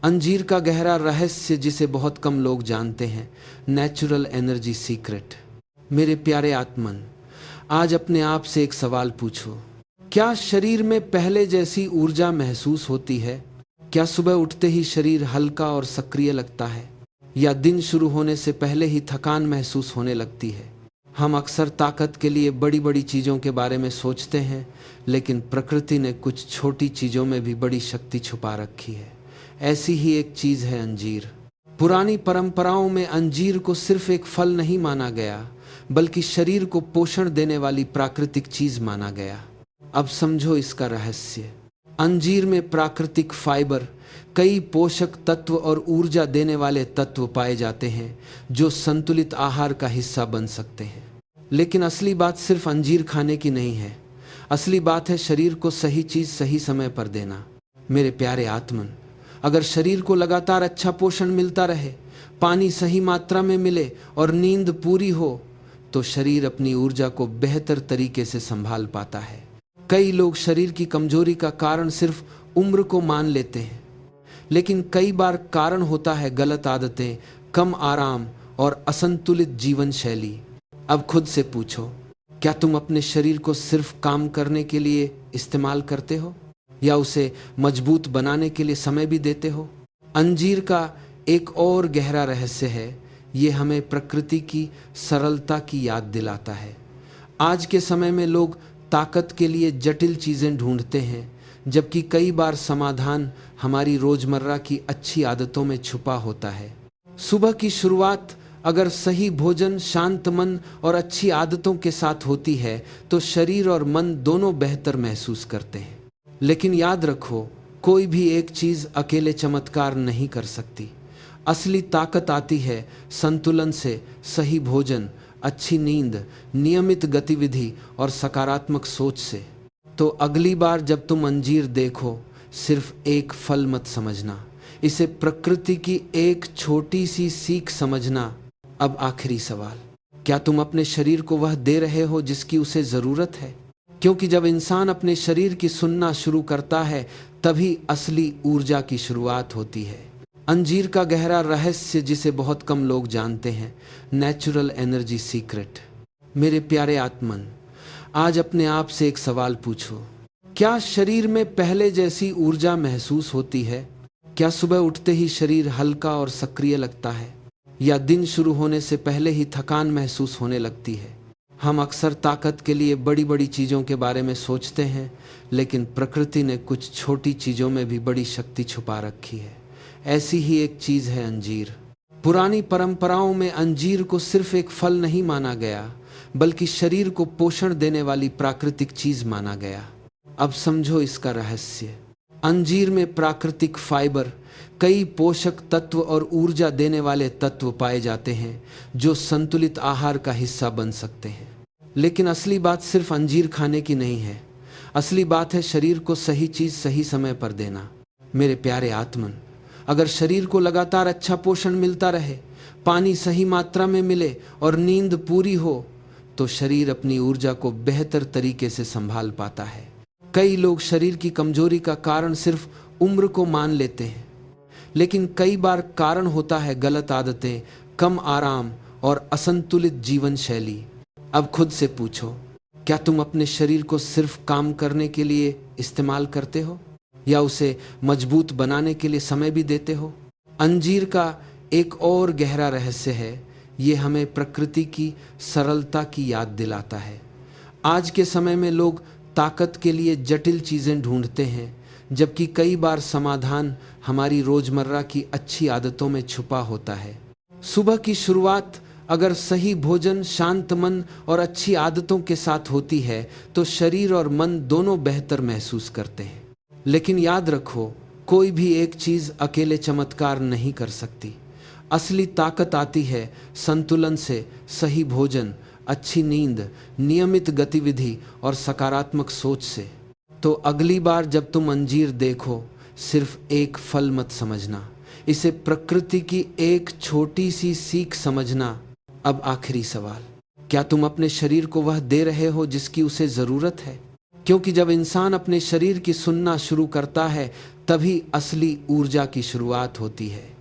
अंजीर का गहरा रहस्य जिसे बहुत कम लोग जानते हैं, नेचुरल एनर्जी सीक्रेट। मेरे प्यारे आत्मन, आज अपने आप से एक सवाल पूछो। क्या शरीर में पहले जैसी ऊर्जा महसूस होती है? क्या सुबह उठते ही शरीर हल्का और सक्रिय लगता है, या दिन शुरू होने से पहले ही थकान महसूस होने लगती है? हम अक्सर ताकत के लिए बड़ी बड़ी चीज़ों के बारे में सोचते हैं, लेकिन प्रकृति ने कुछ छोटी चीज़ों में भी बड़ी शक्ति छुपा रखी है। ऐसी ही एक चीज़ है अंजीर। पुरानी परंपराओं में अंजीर को सिर्फ एक फल नहीं माना गया, बल्कि शरीर को पोषण देने वाली प्राकृतिक चीज़ माना गया। अब समझो इसका रहस्य। अंजीर में प्राकृतिक फाइबर, कई पोषक तत्व और ऊर्जा देने वाले तत्व पाए जाते हैं जो संतुलित आहार का हिस्सा बन सकते हैं। लेकिन असली बात सिर्फ अंजीर खाने की नहीं है। असली बात है शरीर को सही चीज़ सही समय पर देना। मेरे प्यारे आत्मन, अगर शरीर को लगातार अच्छा पोषण मिलता रहे, पानी सही मात्रा में मिले और नींद पूरी हो, तो शरीर अपनी ऊर्जा को बेहतर तरीके से संभाल पाता है। कई लोग शरीर की कमजोरी का कारण सिर्फ उम्र को मान लेते हैं, लेकिन कई बार कारण होता है गलत आदतें, कम आराम और असंतुलित जीवन शैली। अब खुद से पूछो, क्या तुम अपने शरीर को सिर्फ काम करने के लिए इस्तेमाल करते हो, या उसे मजबूत बनाने के लिए समय भी देते हो? अंजीर का एक और गहरा रहस्य है, ये हमें प्रकृति की सरलता की याद दिलाता है। आज के समय में लोग ताकत के लिए जटिल चीज़ें ढूंढते हैं, जबकि कई बार समाधान हमारी रोजमर्रा की अच्छी आदतों में छुपा होता है। सुबह की शुरुआत अगर सही भोजन, शांत मन और अच्छी आदतों के साथ होती है, तो शरीर और मन दोनों बेहतर महसूस करते हैं। लेकिन याद रखो, कोई भी एक चीज़ अकेले चमत्कार नहीं कर सकती। असली ताकत आती है संतुलन से, सही भोजन, अच्छी नींद, नियमित गतिविधि और सकारात्मक सोच से। तो अगली बार जब तुम अंजीर देखो, सिर्फ एक फल मत समझना, इसे प्रकृति की एक छोटी सी सीख समझना। अब आखिरी सवाल, क्या तुम अपने शरीर को वह दे रहे हो जिसकी उसे ज़रूरत है? क्योंकि जब इंसान अपने शरीर की सुनना शुरू करता है, तभी असली ऊर्जा की शुरुआत होती है। अंजीर का गहरा रहस्य जिसे बहुत कम लोग जानते हैं, नेचुरल एनर्जी सीक्रेट। मेरे प्यारे आत्मन, आज अपने आप से एक सवाल पूछो। क्या शरीर में पहले जैसी ऊर्जा महसूस होती है? क्या सुबह उठते ही शरीर हल्का और सक्रिय लगता है, या दिन शुरू होने से पहले ही थकान महसूस होने लगती है? हम अक्सर ताकत के लिए बड़ी बड़ी चीज़ों के बारे में सोचते हैं, लेकिन प्रकृति ने कुछ छोटी चीज़ों में भी बड़ी शक्ति छुपा रखी है। ऐसी ही एक चीज़ है अंजीर। पुरानी परंपराओं में अंजीर को सिर्फ एक फल नहीं माना गया, बल्कि शरीर को पोषण देने वाली प्राकृतिक चीज़ माना गया। अब समझो इसका रहस्य। अंजीर में प्राकृतिक फाइबर, कई पोषक तत्व और ऊर्जा देने वाले तत्व पाए जाते हैं जो संतुलित आहार का हिस्सा बन सकते हैं। लेकिन असली बात सिर्फ अंजीर खाने की नहीं है। असली बात है शरीर को सही चीज़ सही समय पर देना। मेरे प्यारे आत्मन, अगर शरीर को लगातार अच्छा पोषण मिलता रहे, पानी सही मात्रा में मिले और नींद पूरी हो, तो शरीर अपनी ऊर्जा को बेहतर तरीके से संभाल पाता है। कई लोग शरीर की कमजोरी का कारण सिर्फ उम्र को मान लेते हैं, लेकिन कई बार कारण होता है गलत आदतें, कम आराम और असंतुलित जीवन शैली। अब खुद से पूछो, क्या तुम अपने शरीर को सिर्फ काम करने के लिए इस्तेमाल करते हो, या उसे मजबूत बनाने के लिए समय भी देते हो? अंजीर का एक और गहरा रहस्य है, ये हमें प्रकृति की सरलता की याद दिलाता है। आज के समय में लोग ताकत के लिए जटिल चीज़ें ढूंढते हैं, जबकि कई बार समाधान हमारी रोजमर्रा की अच्छी आदतों में छुपा होता है। सुबह की शुरुआत अगर सही भोजन, शांत मन और अच्छी आदतों के साथ होती है, तो शरीर और मन दोनों बेहतर महसूस करते हैं। लेकिन याद रखो, कोई भी एक चीज़ अकेले चमत्कार नहीं कर सकती। असली ताकत आती है संतुलन से, सही भोजन, अच्छी नींद, नियमित गतिविधि और सकारात्मक सोच से। तो अगली बार जब तुम अंजीर देखो, सिर्फ एक फल मत समझना, इसे प्रकृति की एक छोटी सी सीख समझना। अब आखिरी सवाल, क्या तुम अपने शरीर को वह दे रहे हो जिसकी उसे ज़रूरत है? क्योंकि जब इंसान अपने शरीर की सुनना शुरू करता है, तभी असली ऊर्जा की शुरुआत होती है।